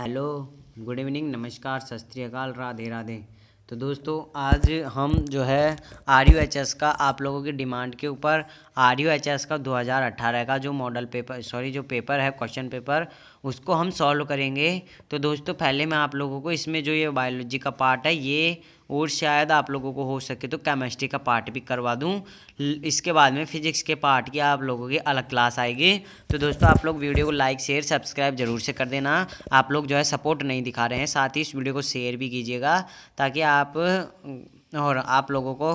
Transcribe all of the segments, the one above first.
Hello, good evening, नमस्कार, सत श्री अकाल, राधे राधे। तो दोस्तों आज हम जो है RUHS का आप लोगों की डिमांड के ऊपर RUHS का 2018 का जो मॉडल पेपर जो पेपर है क्वेश्चन पेपर उसको हम सॉल्व करेंगे। तो दोस्तों पहले मैं आप लोगों को इसमें जो ये बायोलॉजी का पार्ट है ये और शायद आप लोगों को हो सके तो केमिस्ट्री का पार्ट भी करवा दूं। इसके बाद में फिजिक्स के पार्ट की आप लोगों की अलग क्लास आएगी। तो दोस्तों आप लोग वीडियो को लाइक शेयर सब्सक्राइब जरूर से कर देना। आप लोग जो है सपोर्ट नहीं दिखा रहे हैं, साथ ही इस वीडियो को शेयर भी कीजिएगा ताकि और आप लोगों को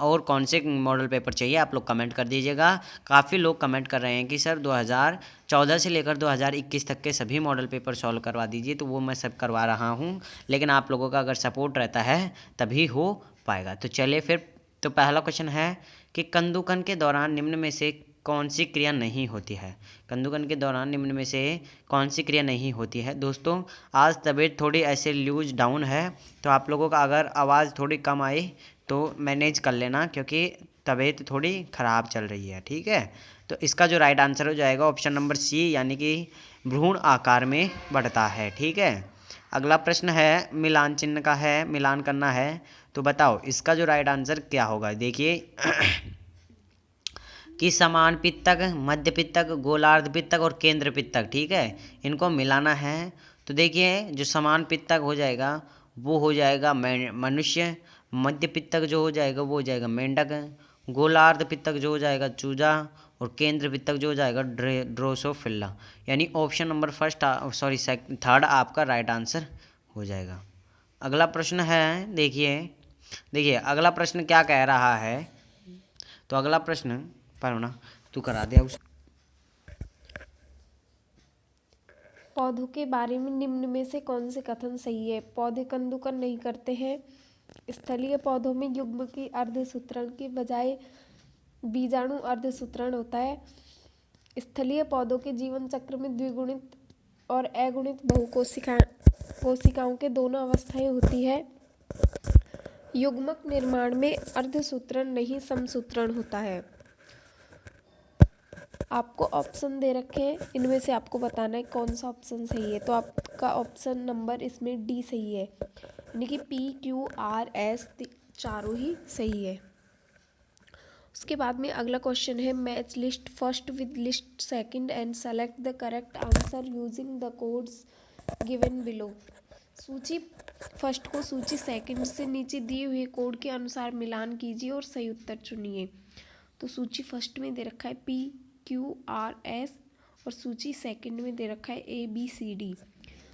और कौन से मॉडल पेपर चाहिए आप लोग कमेंट कर दीजिएगा। काफ़ी लोग कमेंट कर रहे हैं कि सर 2014 से लेकर 2021 तक के सभी मॉडल पेपर सॉल्व करवा दीजिए, तो वो मैं सब करवा रहा हूँ, लेकिन आप लोगों का अगर सपोर्ट रहता है तभी हो पाएगा। तो चलिए फिर, तो पहला क्वेश्चन है कि कंदुकन के दौरान निम्न में से कौन सी क्रिया नहीं होती है। कंदुकन के दौरान निम्न में से कौन सी क्रिया नहीं होती है। दोस्तों आज तबीयत थोड़ी ऐसे ल्यूज डाउन है, तो आप लोगों का अगर आवाज़ थोड़ी कम आई तो मैनेज कर लेना, क्योंकि तबीयत थोड़ी ख़राब चल रही है, ठीक है। तो इसका जो राइट आंसर हो जाएगा ऑप्शन नंबर सी, यानी कि भ्रूण आकार में बढ़ता है, ठीक है। अगला प्रश्न है मिलान चिन्ह का है, मिलान करना है, तो बताओ इसका जो राइट आंसर क्या होगा। देखिए कि समान पित्तक, मध्य पित्तक, गोलार्ध पित्तक और केंद्र पित्तक, ठीक है, इनको मिलाना है। तो देखिए जो समान पित्तक हो जाएगा वो हो जाएगा मनुष्य, मध्य पित्तक जो हो जाएगा वो हो जाएगा मेंढक, गोलार्ध पित्तक जो हो जाएगा चूजा और केंद्र पित्तक जो हो जाएगा ड्रोसोफिला, यानी ऑप्शन नंबर थर्ड आपका राइट आंसर हो जाएगा। अगला प्रश्न है, देखिए अगला प्रश्न क्या कह रहा है। तो अगला प्रश्न पर ना तू करा दे उस पौधों के बारे में निम्न में से कौन से कथन सही है। पौधे कंदुकन नहीं करते हैं। स्थलीय पौधों में युग्म की अर्धसूत्रण के बजाय बीजाणु अर्धसूत्रण होता है। स्थलीय पौधों के जीवन चक्र में द्विगुणित और अगुणित कोशिकाओं के दोनों अवस्थाएं होती है। युग्मक निर्माण में अर्धसूत्रण नहीं समसूत्रण होता है। आपको ऑप्शन दे रखे हैं, इनमें से आपको बताना है कौन सा ऑप्शन सही है। तो आपका ऑप्शन नंबर इसमें डी सही है, यानी कि PQRS चारों ही सही है। उसके बाद में अगला क्वेश्चन है match list first with list second and select the correct answer using the codes given below. सूची फर्स्ट को सूची सेकंड से नीचे दिए हुए कोड के अनुसार मिलान कीजिए और सही उत्तर चुनिए। तो सूची फर्स्ट में दे रखा है PQRS और सूची सेकंड में दे रखा है ABCD।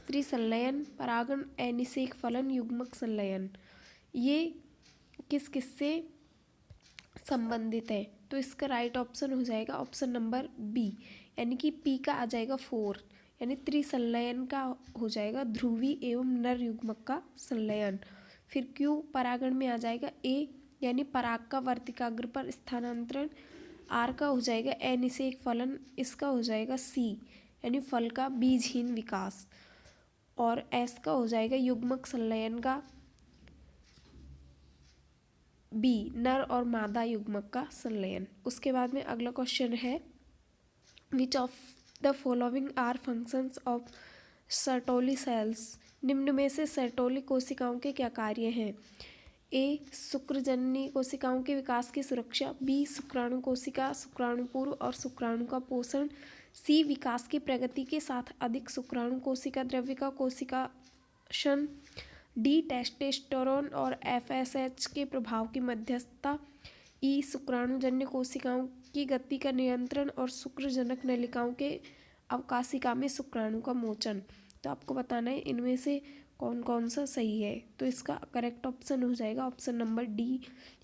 त्रिसंलयन, परागण, अनिषेक फलन, युग्मक संलयन, ये किस किस से संबंधित है। तो इसका राइट ऑप्शन हो जाएगा ऑप्शन नंबर बी, यानी कि P का आ जाएगा 4, यानी त्रिसंलयन का हो जाएगा ध्रुवी एवं नर युग्मक का संलयन। फिर Q परागण में आ जाएगा A, यानी पराग का वर्तिकाग्र पर स्थानांतरण। R का हो जाएगा अनिषेक फलन, इसका हो जाएगा C, यानी फल का बीजहीन विकास। और S का हो जाएगा युग्मक संलयन का B, नर और मादा युग्मक का संलयन। उसके बाद में अगला क्वेश्चन है which of the following are functions of Sertoli cells. निम्न में से सर्टोली कोशिकाओं के क्या कार्य हैं। A, शुक्रजननी कोशिकाओं के विकास की सुरक्षा। B, शुक्राणु कोशिका, शुक्राणु पूर्व और शुक्राणु का पोषण। C, विकास की प्रगति के साथ अधिक शुक्राणु कोशिका द्रव्य का कोशिकाशन। D, टेस्टोस्टेरोन और FSH के प्रभाव की मध्यस्थता। E, शुक्राणुजन्य कोशिकाओं की गति का नियंत्रण और शुक्रजनक नलिकाओं के अवकाशिका में शुक्राणु का मोचन। तो आपको बताना है इनमें से कौन कौन सा सही है। तो इसका करेक्ट ऑप्शन हो जाएगा ऑप्शन नंबर D,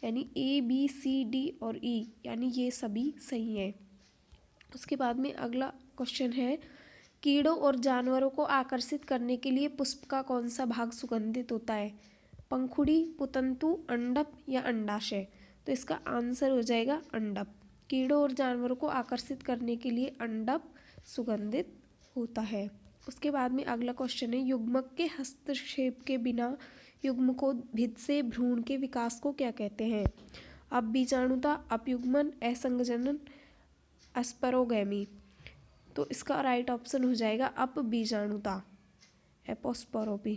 यानी ABCD और E, यानी ये सभी सही हैं। उसके बाद में अगला क्वेश्चन है कीड़ों और जानवरों को आकर्षित करने के लिए पुष्प का कौन सा भाग सुगंधित होता है। पंखुड़ी, पुतंतु, अंडप या अंडाशय। तो इसका आंसर हो जाएगा अंडप। कीड़ों और जानवरों को आकर्षित करने के लिए अंडप सुगंधित होता है। उसके बाद में अगला क्वेश्चन है युग्मक के हस्तक्षेप के बिना युग्मकोद्भिद से भ्रूण के विकास को क्या कहते हैं। अपबीजाणुता, अपयुग्मन, असंजनन, अस्परोगैमी। तो इसका राइट ऑप्शन हो जाएगा अपबीजाणुता, एपोस्पोरी।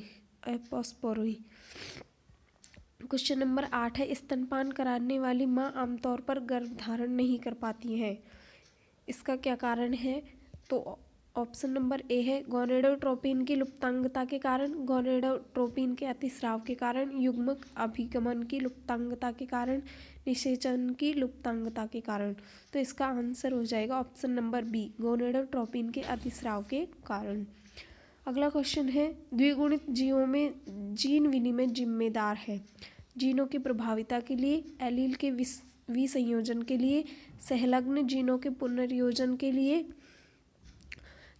क्वेश्चन नंबर 8 है, स्तनपान कराने वाली माँ आमतौर पर गर्भधारण नहीं कर पाती हैं, इसका क्या कारण है? तो ऑप्शन नंबर ए है गोनेडोट्रोपिन की लुप्तांगता के कारण, गोनेडोट्रोपिन के अतिस्राव के कारण, युग्मक अभिगमन की लुप्तांगता के कारण, निषेचन की लुप्तांगता के कारण। तो इसका आंसर हो जाएगा ऑप्शन नंबर बी, गोनेडोट्रोपिन के अतिस्राव के कारण। अगला क्वेश्चन है, द्विगुणित जीवों में जीन विनिमय जिम्मेदार है। जीनों की प्रभाविता के लिए, एलील के विसंयोजन के लिए, सहलग्न जीनों के पुनर्योजन के लिए,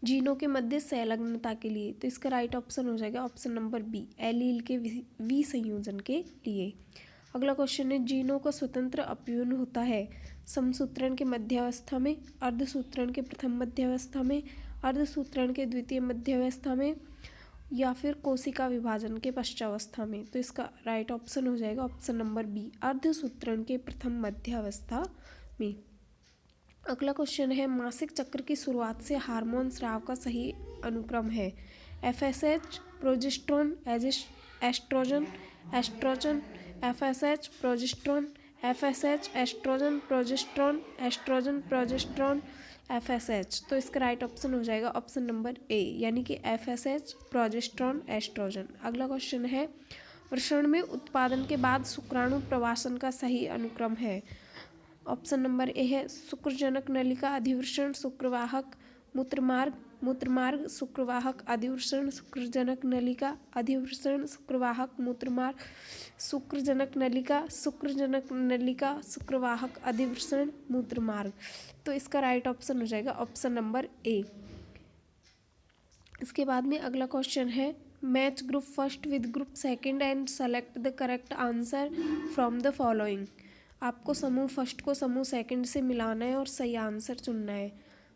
जीनों के मध्य संलग्नता के लिए। तो इसका राइट ऑप्शन हो जाएगा ऑप्शन नंबर बी, एलील के विसंयोजन के लिए। अगला क्वेश्चन है, जीनों का स्वतंत्र अपव्यूहन होता है समसूत्रण के मध्यावस्था में, अर्धसूत्रण के प्रथम मध्यावस्था में, अर्धसूत्रण के द्वितीय मध्यावस्था में, या फिर कोशिका विभाजन के पश्चावस्था में। तो इसका राइट ऑप्शन हो जाएगा ऑप्शन नंबर बी, अर्धसूत्रण के प्रथम मध्यावस्था में। अगला क्वेश्चन है, मासिक चक्र की शुरुआत से हार्मोन स्राव का सही अनुक्रम है। FSH, progesterone, estrogen, estrogen, FSH, progesterone, FSH, estrogen, progesterone, estrogen, progesterone, FSH। तो इसका राइट ऑप्शन हो जाएगा ऑप्शन नंबर ए, यानी कि FSH, प्रोजेस्टेरोन, एस्ट्रोजन। अगला क्वेश्चन है, वृषण में उत्पादन के बाद शुक्राणु प्रवासन का सही अनुक्रम है। ऑप्शन नंबर ए है शुक्रजनक नलिका, अधिवृषण, शुक्रवाहक, मूत्रमार्ग, मूत्रमार्ग, शुक्रवाहक, अधिवृषण, शुक्रजनक नलिका, अधिवृषण, शुक्रवाहक, मूत्रमार्ग, शुक्रजनक नलिका, शुक्रजनक नलिका, शुक्रवाहक, अधिवृषण, मूत्रमार्ग। तो इसका राइट ऑप्शन हो जाएगा ऑप्शन नंबर ए। इसके बाद में अगला क्वेश्चन है, match group first with group second and select the correct answer from the following. आपको समूह फर्स्ट को समूह सेकंड से मिलाना है और सही आंसर चुनना है।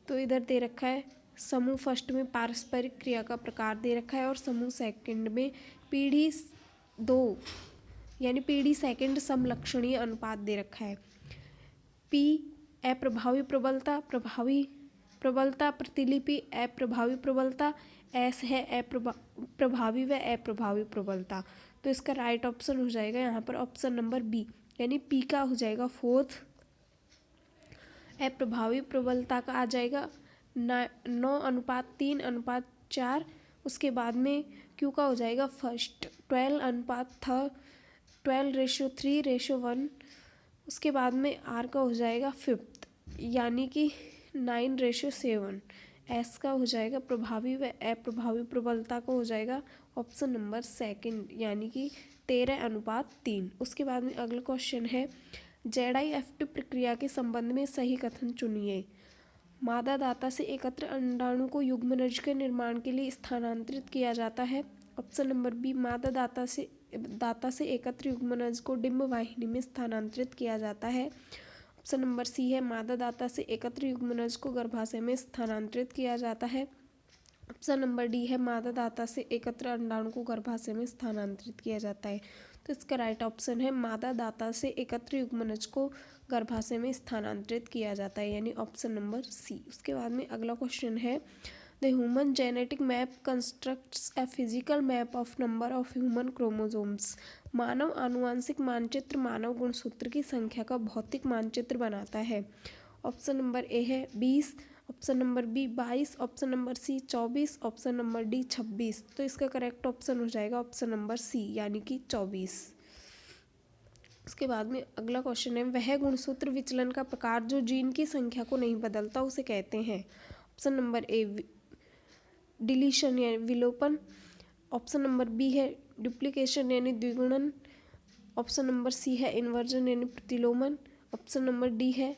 तो इधर दे रखा है समूह फर्स्ट में पारस्परिक क्रिया का प्रकार दे रखा है और समूह सेकंड में पीढ़ी 2 यानी पीढ़ी सेकंड समलक्षणीय अनुपात दे रखा है। पी अप्रभावी प्रबलता, प्रभावी प्रबलता, प्रतिलिपि अप्रभावी प्रबलता, एस है प्रभावी व अप्रभावी प्रबलता। तो इसका राइट ऑप्शन हो जाएगा यहाँ पर ऑप्शन नंबर बी, यानी पी का हो जाएगा 4th, अप्रभावी प्रबलता का आ जाएगा 9:3:4। उसके बाद में क्यू का हो जाएगा फर्स्ट 12:3:1। उसके बाद में आर का हो जाएगा 5th, यानी कि 9:7। एस का हो जाएगा प्रभावी व अप्रभावी प्रबलता का हो जाएगा ऑप्शन नंबर सेकंड, यानी कि 13:3। उसके बाद में अगला क्वेश्चन है, ZIFT प्रक्रिया के संबंध में सही कथन चुनिए। मादा दाता से एकत्र अंडाणु को युग्मनज के निर्माण के लिए स्थानांतरित किया जाता है। ऑप्शन नंबर बी, मादा दाता से एकत्र युग्मनज को डिंब वाहिनी में स्थानांतरित किया जाता है। ऑप्शन नंबर सी है, मादा दाता से एकत्र युग्मनज को गर्भाशय में स्थानांतरित किया जाता है। ऑप्शन नंबर डी है, मादा दाता से एकत्र अंडाणु को गर्भाशय में स्थानांतरित किया जाता है। तो इसका राइट ऑप्शन है, मादा दाता से एकत्र युग्मनज को गर्भाशय में स्थानांतरित किया जाता है, यानी ऑप्शन नंबर सी। उसके बाद में अगला क्वेश्चन है, the human genetic map constructs a physical map of number of human chromosomes. मानव आनुवांशिक मानचित्र मानव गुणसूत्र की संख्या का भौतिक मानचित्र बनाता है। ऑप्शन नंबर ए है 20, option number B 22, option number C 24, option number D 26। तो इसका करेक्ट ऑप्शन हो जाएगा ऑप्शन नंबर सी, यानी कि 24। उसके बाद में अगला क्वेश्चन है, वह गुणसूत्र विचलन का प्रकार जो जीन की संख्या को नहीं बदलता उसे कहते हैं। ऑप्शन नंबर ए डिलीशन यानी विलोपन, ऑप्शन नंबर बी है डुप्लीकेशन यानी द्विगुणन, ऑप्शन नंबर सी है इन्वर्जन यानी प्रतिलोमन, ऑप्शन नंबर डी है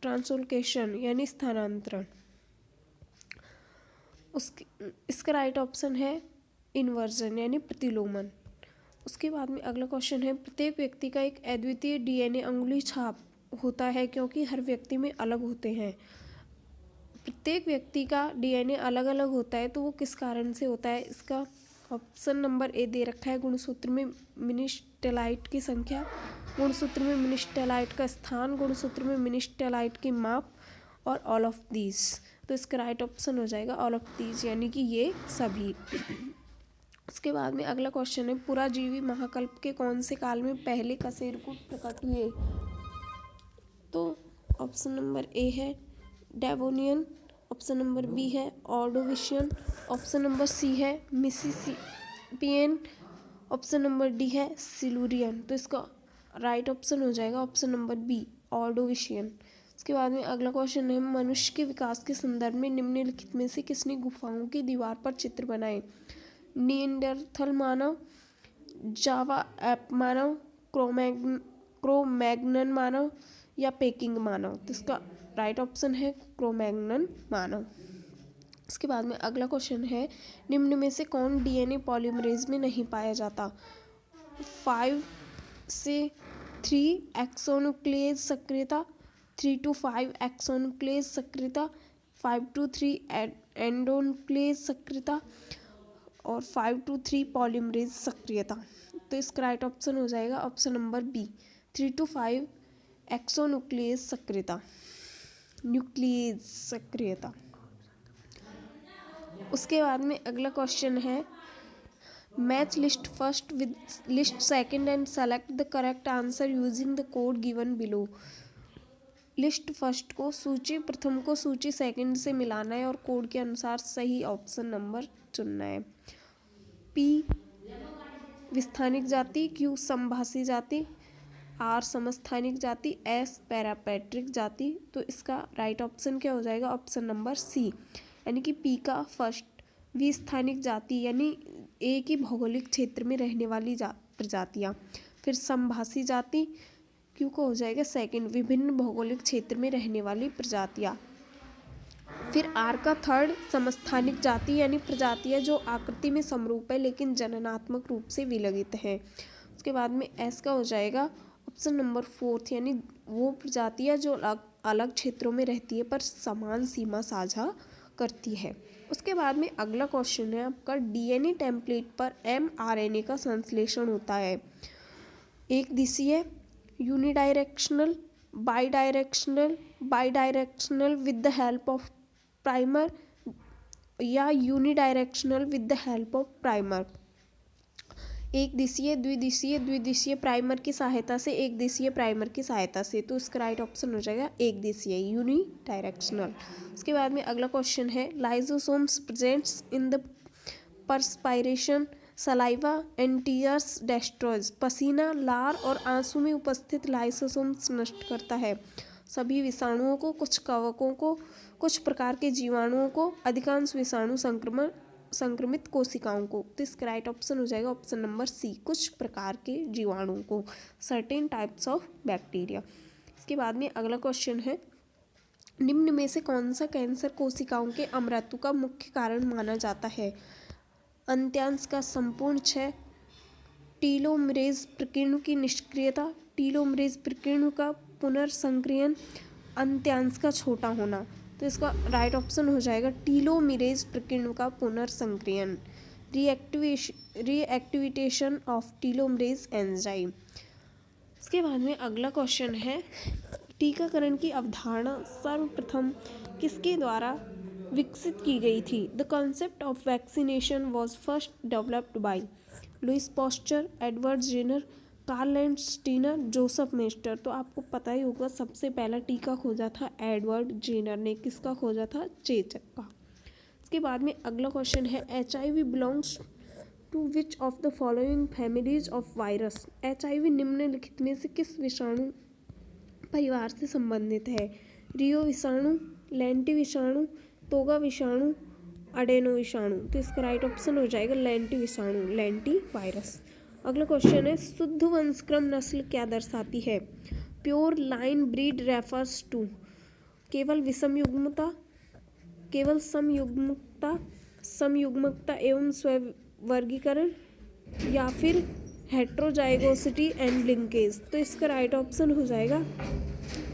ट्रांसलोकेशन यानी स्थानांतरण। इसका राइट ऑप्शन है इन्वर्जन यानी प्रतिलोमन। उसके बाद में अगला क्वेश्चन है, प्रत्येक व्यक्ति का एक अद्वितीय DNA अंगुली छाप होता है क्योंकि हर व्यक्ति में अलग होते हैं। प्रत्येक व्यक्ति का DNA अलग अलग होता है, तो वो किस कारण से होता है? इसका ऑप्शन नंबर ए दे रखा है, गुणसूत्र में मिनिस्टेलाइट की संख्या, गुणसूत्र में मिनिस्टेलाइट का स्थान, गुणसूत्र में मिनिस्टेलाइट की माप, और ऑल ऑफ दीज। तो इसका राइट ऑप्शन हो जाएगा ऑल ऑफ दीज, यानी कि ये सभी। उसके बाद में अगला क्वेश्चन है, पुराजीवी महाकल्प के कौन से काल में पहले कशेरुक प्रकट हुए? तो ऑप्शन नंबर ए है डेवोनियन, ऑप्शन नंबर बी है ऑर्डोविशियन, ऑप्शन नंबर सी है मिसिसिपियन, ऑप्शन नंबर डी है सिलूरियन। तो इसका राइट ऑप्शन हो जाएगा ऑप्शन नंबर बी ऑर्डोविशियन। उसके बाद में अगला क्वेश्चन है, मनुष्य के विकास के संदर्भ में निम्नलिखित में से किसने गुफाओं की दीवार पर चित्र बनाए? निएंडरथल मानव, जावा ऐप मानव, क्रोमैग्नन मानव या पेकिंग मानव? तो इसका राइट ऑप्शन है क्रोमैग्नन मानव। इसके बाद में अगला क्वेश्चन है, निम्न में से कौन डीएनए पॉलीमरेज में नहीं पाया जाता? 5 से 3 एक्सोन्यूक्लियेज सक्रियता, 3 to 5 एक्सोन्यूक्लियेज सक्रियता, 5 to 3 एंडोन्यूक्लियेज सक्रियता और 5 to 3 पॉलीमरेज सक्रियता। तो इसका राइट ऑप्शन हो जाएगा ऑप्शन नंबर बी 3 to 5 एक्सोन्यूक्लियेज सक्रियता, न्यूक्लियेज सक्रियता। उसके बाद में अगला क्वेश्चन है, match list first with list second and select the correct answer using the code given below. List first को सूची प्रथम को सूची सेकंड से मिलाना है और कोड के अनुसार सही ऑप्शन नंबर चुनना है। पी विस्थानिक जाति, क्यू समभाषी जाति, आर समस्थानिक जाति, एस पैरापैट्रिक जाति। तो इसका राइट ऑप्शन क्या हो जाएगा ऑप्शन नंबर सी, यानी कि पी का फर्स्ट विस्थानिक जाति यानी एक ही भौगोलिक क्षेत्र में रहने वाली प्रजातियाँ, फिर समभाषी जाति, क्यू को हो जाएगा सेकंड विभिन्न भौगोलिक क्षेत्र में रहने वाली प्रजातियाँ, फिर आर का थर्ड समस्थानिक जाति यानी प्रजातियाँ जो आकृति में समरूप है लेकिन जननात्मक रूप से विलगित हैं। उसके बाद में एस का हो जाएगा ऑप्शन नंबर फोर्थ, यानी वो प्रजातियाँ जो अलग क्षेत्रों में रहती है पर समान सीमा साझा करती है। उसके बाद में अगला क्वेश्चन है आपका, डीएनए टेम्पलेट पर एमआरएनए का संश्लेषण होता है एक दिशीय, unidirectional, bidirectional with the help of primer या unidirectional with the help of primer. एक दिशीय, द्विदिशीय प्राइमर की सहायता से, एक दिशीय प्राइमर की सहायता से। तो इसका राइट ऑप्शन हो जाएगा एक दिशीय यूनिडायरेक्शनल। उसके बाद में अगला क्वेश्चन है, lysosomes presents in the perspiration, saliva and tears डेस्ट्रॉयज। पसीना, लार और आंसू में उपस्थित लाइसोसोम्स नष्ट करता है सभी विषाणुओं को, कुछ कवकों को, कुछ प्रकार के जीवाणुओं को, अधिकांश विषाणु संक्रमित कोशिकाओं को। तो इसका राइट ऑप्शन हो जाएगा ऑप्शन नंबर सी, कुछ प्रकार के जीवाणुओं को, सर्टेन टाइप्स ऑफ बैक्टीरिया। इसके बाद में अगला क्वेश्चन है, निम्न में से कौन सा कैंसर कोशिकाओं के अमृत्यु का मुख्य कारण माना जाता है? अंत्यांश का संपूर्ण क्षय, टीलोमरेज प्रकीर्णु की निष्क्रियता, टीलोमरेज प्रकीर्णु का पुनर्संक्रियन, अंत्यांश का छोटा होना। तो इसका राइट ऑप्शन हो जाएगा टीलोमरेज प्रकीर्णु का पुनर्संक्रियन, रीएक्टिवेशन ऑफ टीलोमरेज एंजाइम। इसके बाद में अगला क्वेश्चन है, टीकाकरण की अवधारणा सर्वप्रथम किसके द्वारा विकसित की गई थी? The concept of vaccination was first developed by Louis Pasteur, Edward Jenner, Karl Landsteiner, Joseph Meister. तो आपको पता ही होगा सबसे पहला टीका खोजा था एडवर्ड जेनर ने। किसका खोजा था? चेचक का। इसके बाद में अगला क्वेश्चन है, HIV belongs to which of the following families of virus? HIV निम्नलिखित में से किस विषाणु परिवार से संबंधित है? रियो विषाणु, लेंटी विषाणु, तोगा विषाणु, अडेनो विषाणु। तो इसका राइट ऑप्शन हो जाएगा लेंटी विषाणु, लेंटी वायरस। अगला क्वेश्चन है, शुद्ध वंशक्रम नस्ल क्या दर्शाती है? Pure line breed refers to केवल विषमयुग्मता, केवल समयुग्मकता एवं स्ववर्गीकरण, या फिर हेट्रोजाइगोसिटी एंड लिंकेज। तो इसका राइट ऑप्शन हो जाएगा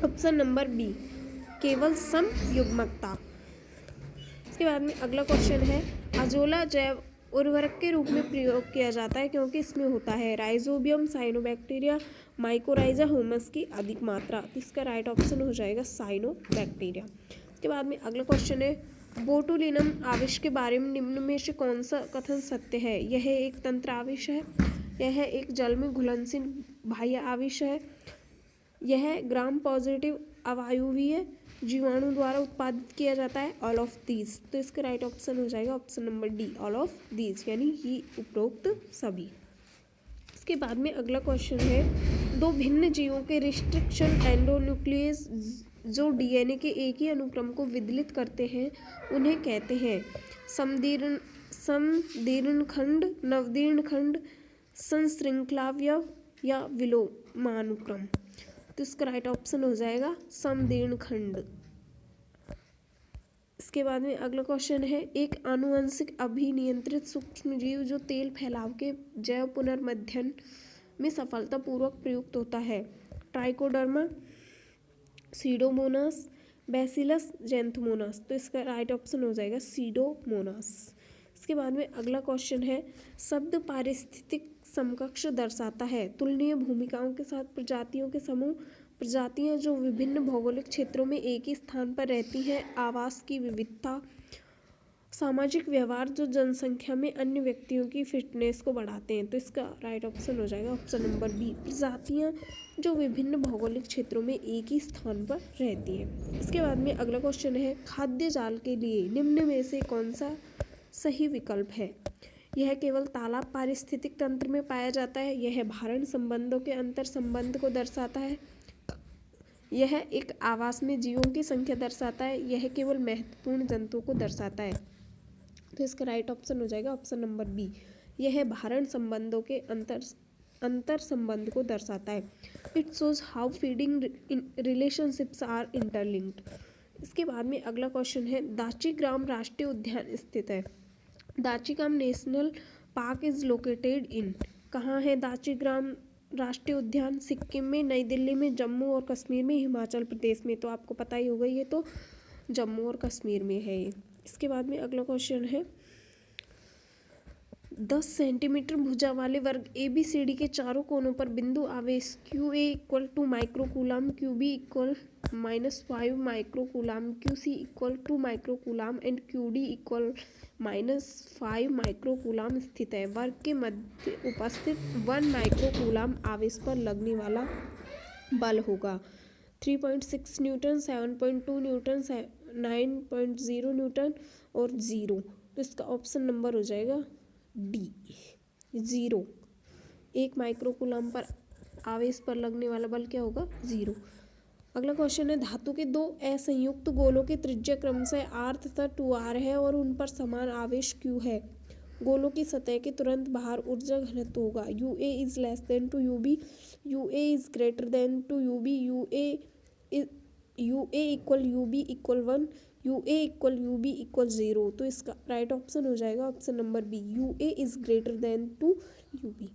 ऑप्शन नंबर बी, केवल समयुग्मकता। इसके बाद में अगला क्वेश्चन है, अजोला जैव उर्वरक के रूप में प्रयोग किया जाता है क्योंकि इसमें होता है राइजोबियम, साइनोबैक्टीरिया, माइकोराइजा, ह्यूमस की अधिक मात्रा। इसका राइट ऑप्शन हो जाएगा साइनोबैक्टीरिया। इसके बाद में अगला क्वेश्चन है बोटुलिनम आवेश के बारे में निम्न में से कौन सा कथन सत्य है। यह एक तंत्र आवेश है, यह एक जल में घुलनशील बाह्य आवेश है, यह ग्राम पॉजिटिव अवायवीय जीवाणु द्वारा उत्पादित किया जाता है, ऑल ऑफ दीज। तो इसका राइट ऑप्शन हो जाएगा option number D, all of these, यानी ही उपरोक्त सभी। इसके बाद में अगला क्वेश्चन है दो भिन्न जीवों के रिस्ट्रिक्शन एंडोन्यूक्लियस जो डीएनए के एक ही अनुक्रम को विदलित करते हैं उन्हें कहते हैं समदीर्णखंड, नवदीर्णखंड, संश्रृंखलावयव या विलोमानुक्रम। तो इसका राइट ऑप्शन हो जाएगा समदीर्णखंड। इसके बाद में अगला क्वेश्चन है एक आनुवंशिक अभिनियंत्रित सूक्ष्मजीव जो तेल फैलाव के जैव पुनर्मध्यन में सफलतापूर्वक प्रयुक्त होता है, ट्राइकोडर्मा, सीडोमोनास, बैसिलस जैंथोमोनास। तो इसका राइट ऑप्शन हो जाएगा सीडोमोनास। इसके बाद में अगला क्वेश्चन है शब्द पारिस्थितिक समकक्ष दर्शाता है तुलनीय भूमिकाओं के साथ प्रजातियों के समूह, प्रजातियां जो विभिन्न भौगोलिक क्षेत्रों में एक ही स्थान पर रहती हैं, आवास की विविधता, सामाजिक व्यवहार जो जनसंख्या में अन्य व्यक्तियों की फिटनेस को बढ़ाते हैं। तो इसका राइट ऑप्शन हो जाएगा ऑप्शन नंबर बी, प्रजातियां जो विभिन्न भौगोलिक क्षेत्रों में एक ही स्थान पर रहती हैं। इसके बाद में अगला क्वेश्चन है खाद्य जाल के लिए निम्न में से कौन सा सही विकल्प है। यह केवल तालाब पारिस्थितिक तंत्र में पाया जाता है, यह भारण संबंधों के अंतर संबंध को दर्शाता है, यह एक आवास में जीवों की संख्या दर्शाता है, यह केवल महत्वपूर्ण जंतुओं को दर्शाता है। तो इसका राइट ऑप्शन हो जाएगा ऑप्शन नंबर बी, यह भारण संबंधों के अंतर संबंध को दर्शाता है। It shows how feeding relationships are interlinked. इसके बाद में अगला क्वेश्चन है दाचीग्राम राष्ट्रीय उद्यान स्थित है। Dachigam national park is located in, कहाँ है दाचीग्राम राष्ट्रीय उद्यान। सिक्किम में, नई दिल्ली में, जम्मू और कश्मीर में, हिमाचल प्रदेश में। तो आपको पता ही होगा ये तो जम्मू और कश्मीर में है ये। इसके बाद में अगला क्वेश्चन है 10 सेंटीमीटर भुजा वाले वर्ग ABCD के चारों कोनों पर बिंदु आवेश QA equal to microcoulomb, QB equal -5 microcoulomb, QC equal 2 microcoulomb and QD equal -5 microcoulomb स्थित है। वर्ग के मध्य उपस्थित 1 माइक्रोकूलाम आवेश पर लगने वाला बल होगा 3.6 न्यूटन, 7.2 न्यूटन, 9.0 न्यूटन और 0। तो इसका ऑप्शन नंबर हो जाएगा डी, 0। 1 माइक्रोकूलाम पर आवेश पर लगने वाला बल क्या होगा 0। अगला क्वेश्चन है धातु के दो असंयुक्त गोलों की त्रिज्या क्रमशः r तथा 2r है और उन पर समान आवेश q है। गोलों की सतह के तुरंत बाहर ऊर्जा घनत्व होगा UA is less than to UB, UA is greater than to UB, UA equal UB equal 1, UA equal UB equal 0। तो इसका राइट ऑप्शन हो जाएगा option number B, UA is greater than to UB।